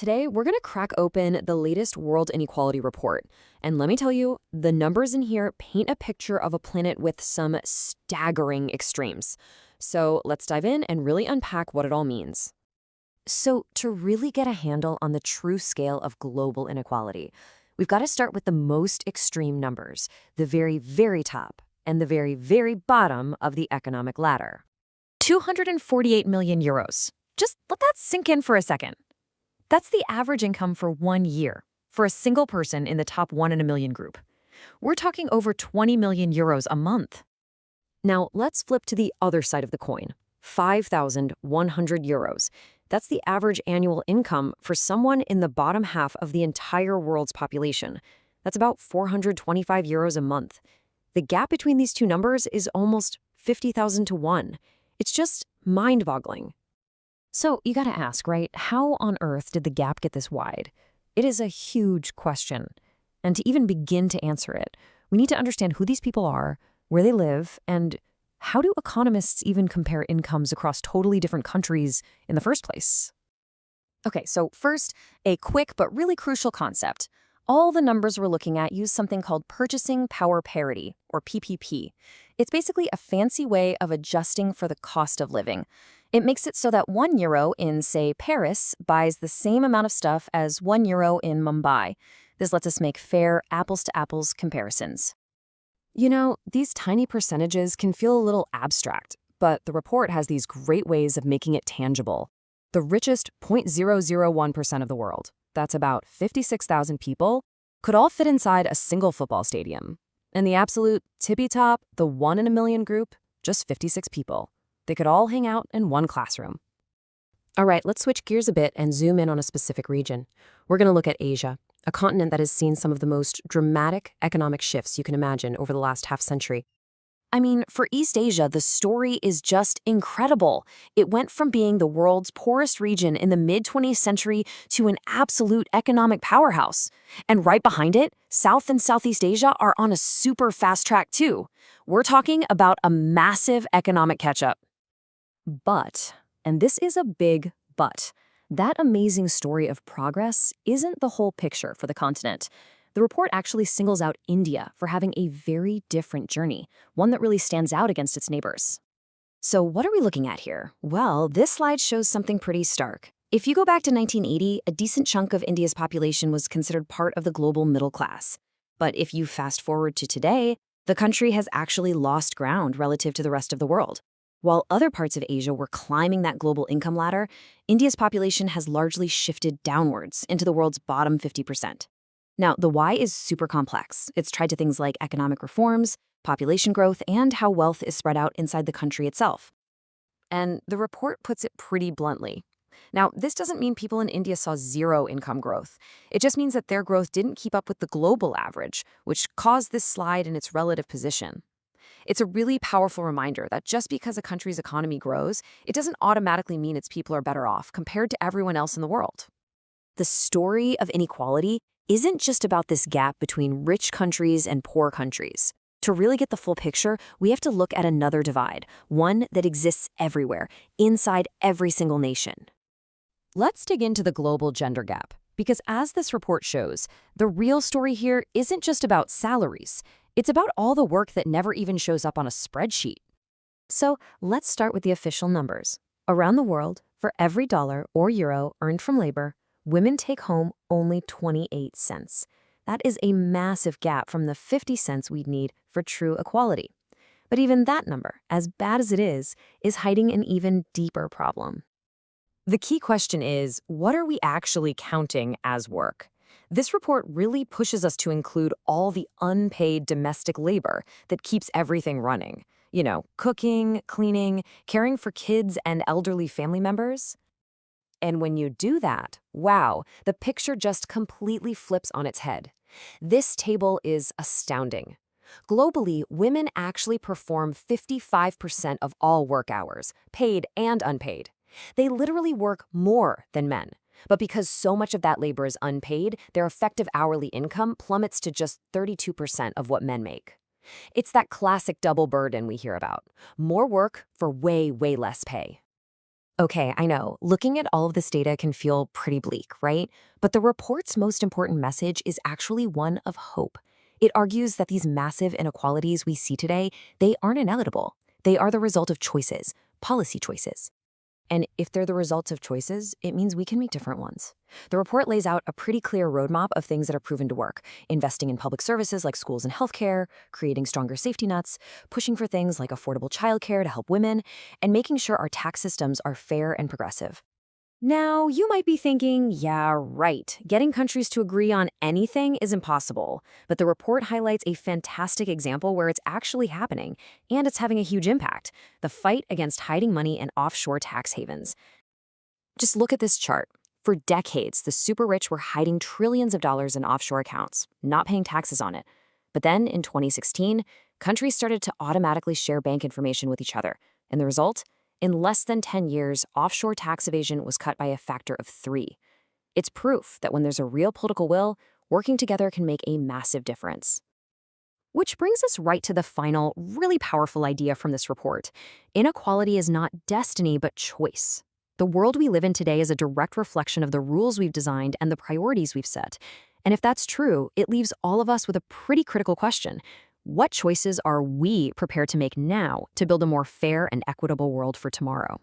Today, we're going to crack open the latest World Inequality Report. And let me tell you, the numbers in here paint a picture of a planet with some staggering extremes. So let's dive in and really unpack what it all means. So, to really get a handle on the true scale of global inequality, we've got to start with the most extreme numbers, the very, very top and the very, very bottom of the economic ladder. 248 million euros. Just let that sink in for a second. That's the average income for 1 year for a single person in the top 1 in a million group. We're talking over 20 million euros a month. Now, let's flip to the other side of the coin. 5,100 euros. That's the average annual income for someone in the bottom half of the entire world's population. That's about 425 euros a month. The gap between these two numbers is almost 50,000 to 1. It's just mind-boggling. So you gotta ask, right, how on earth did the gap get this wide? It is a huge question. And to even begin to answer it, we need to understand who these people are, where they live, and how do economists even compare incomes across totally different countries in the first place? Okay, so first, a quick but really crucial concept. All the numbers we're looking at use something called purchasing power parity, or PPP. It's basically a fancy way of adjusting for the cost of living. It makes it so that €1 in, say, Paris buys the same amount of stuff as €1 in Mumbai. This lets us make fair apples-to-apples comparisons. You know, these tiny percentages can feel a little abstract, but the report has these great ways of making it tangible. The richest 0.001% of the world, that's about 56,000 people, could all fit inside a single football stadium. And the absolute tippy-top, the 1 in a million group, just 56 people. They could all hang out in one classroom. All right, let's switch gears a bit and zoom in on a specific region. We're going to look at Asia, a continent that has seen some of the most dramatic economic shifts you can imagine over the last half-century. I mean, for East Asia, the story is just incredible. It went from being the world's poorest region in the mid-20th century to an absolute economic powerhouse. And right behind it, South and Southeast Asia are on a super fast track too. We're talking about a massive economic catch-up. But, and this is a big but, that amazing story of progress isn't the whole picture for the continent. The report actually singles out India for having a very different journey, one that really stands out against its neighbors. So what are we looking at here? Well, this slide shows something pretty stark. If you go back to 1980, a decent chunk of India's population was considered part of the global middle class. But if you fast forward to today, the country has actually lost ground relative to the rest of the world. While other parts of Asia were climbing that global income ladder, India's population has largely shifted downwards into the world's bottom 50%. Now, the why is super complex. It's tied to things like economic reforms, population growth, and how wealth is spread out inside the country itself. And the report puts it pretty bluntly. Now, this doesn't mean people in India saw zero income growth. It just means that their growth didn't keep up with the global average, which caused this slide in its relative position. It's a really powerful reminder that just because a country's economy grows, it doesn't automatically mean its people are better off compared to everyone else in the world. The story of inequality isn't just about this gap between rich countries and poor countries. To really get the full picture, we have to look at another divide, one that exists everywhere, inside every single nation. Let's dig into the global gender gap, because as this report shows, the real story here isn't just about salaries. It's about all the work that never even shows up on a spreadsheet. So let's start with the official numbers. Around the world, for every dollar or euro earned from labor, women take home only 28 cents. That is a massive gap from the 50 cents we'd need for true equality. But even that number, as bad as it is hiding an even deeper problem. The key question is, what are we actually counting as work? This report really pushes us to include all the unpaid domestic labor that keeps everything running. You know, cooking, cleaning, caring for kids and elderly family members. And when you do that, wow, the picture just completely flips on its head. This table is astounding. Globally, women actually perform 55% of all work hours, paid and unpaid. They literally work more than men. But because so much of that labor is unpaid, their effective hourly income plummets to just 32% of what men make. It's that classic double burden we hear about. More work for way, way less pay. Okay, I know. Looking at all of this data can feel pretty bleak, right? But the report's most important message is actually one of hope. It argues that these massive inequalities we see today, they aren't inevitable. They are the result of choices, policy choices. And if they're the results of choices, it means we can make different ones. The report lays out a pretty clear roadmap of things that are proven to work: investing in public services like schools and healthcare, creating stronger safety nets, pushing for things like affordable childcare to help women, and making sure our tax systems are fair and progressive. Now, you might be thinking, yeah, right, getting countries to agree on anything is impossible. But the report highlights a fantastic example where it's actually happening, and it's having a huge impact: the fight against hiding money in offshore tax havens. Just look at this chart. For decades, the super rich were hiding trillions of dollars in offshore accounts, not paying taxes on it. But then, in 2016, countries started to automatically share bank information with each other. And the result? In less than 10 years, offshore tax evasion was cut by a factor of 3. It's proof that when there's a real political will, working together can make a massive difference. Which brings us right to the final, really powerful idea from this report. Inequality is not destiny, but choice. The world we live in today is a direct reflection of the rules we've designed and the priorities we've set. And if that's true, it leaves all of us with a pretty critical question. What choices are we prepared to make now to build a more fair and equitable world for tomorrow?